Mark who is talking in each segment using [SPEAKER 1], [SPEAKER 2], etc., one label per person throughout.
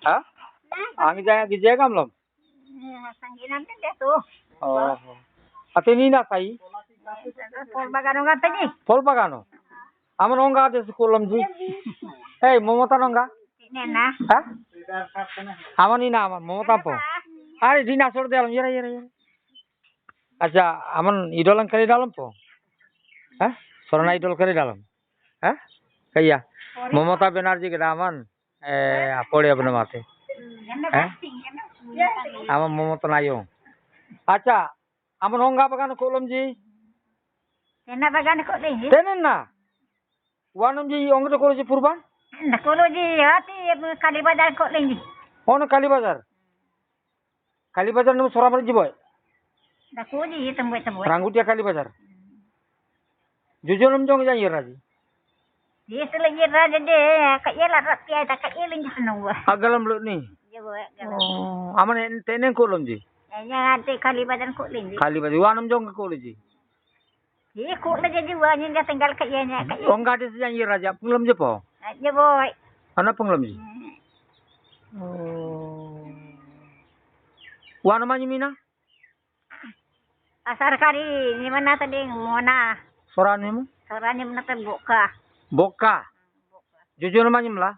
[SPEAKER 1] Hah? Angin gijaya kam lom?
[SPEAKER 2] Sangginan din dito.
[SPEAKER 1] Oh. Ate ni na kai?
[SPEAKER 2] Pol bagano nga tadi.
[SPEAKER 1] Pol bagano. Amon onga ate kulam ji. Hey, momota nonga?
[SPEAKER 2] Nena.
[SPEAKER 1] Hah? Amon ni na amon momota po. Are dina sor de alam yera. Acha, amon idolan kari dalam po. Hah? Sorana idol kari dalam. Hah? Kaya. Momota Banerjee ke daman apode apne mate. Amon momota nayo. Acha, amon onga bagano kulam ji.
[SPEAKER 2] Nena bagano ko din.
[SPEAKER 1] Tenen na. Wanam ji onga ko ji purban?
[SPEAKER 2] Nakulo ji hati kali bazar ko din.
[SPEAKER 1] Ono Kali Bazar. Kali Bazar nemu soramar jiboy.
[SPEAKER 2] Nakulo ji temboy.
[SPEAKER 1] Ranggutia Kali Bazar. Jujur jong jang yeraji.
[SPEAKER 2] Di selagi raja de kayela ratia ta kayeling hanu.
[SPEAKER 1] Agalam lu ni.
[SPEAKER 2] Jebo galam.
[SPEAKER 1] Oh, aman tenen ko lom ji.
[SPEAKER 2] Nya ate kali bazar ko din.
[SPEAKER 1] Kali Bazar wanam jong ko ji.
[SPEAKER 2] Di ko la jadi wanya dia tinggal kayenya kay.
[SPEAKER 1] Onga de jang yeraja punglam je po.
[SPEAKER 2] Jebo.
[SPEAKER 1] Ana punglam ji. Oh. Wanam anyi mina?
[SPEAKER 2] Asar kari ni mana tadi mona.
[SPEAKER 1] Sorani mu?
[SPEAKER 2] Soranya mana terbuka.
[SPEAKER 1] Boka. Jujur manyim lah.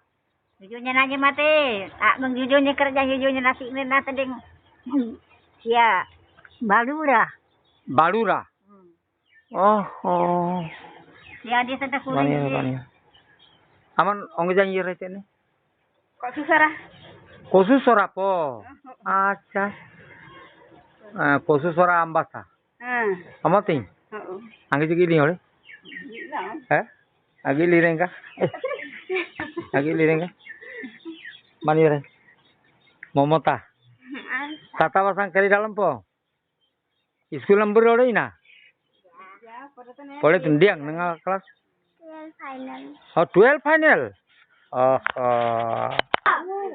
[SPEAKER 2] Jujurnya nanya mati. Tak mengjujurnya kerja jujurnya nasi ini nasi ding. Ya. Balura.
[SPEAKER 1] Balura. Oh.
[SPEAKER 2] Ya dia sedang
[SPEAKER 1] Bani. Aman onga jang yerete ni.
[SPEAKER 2] Kok susah?
[SPEAKER 1] Khusus sora po. Acha. Khusus sora ambasa. Amating. Angge jigi li ore. Agi lirenga. Mani ore. Momota. Tata pasang kari dalam po. School number ore ina. Pole tundiang nanga kelas.
[SPEAKER 2] 12 final.
[SPEAKER 1] Oh, 12 final. Oh.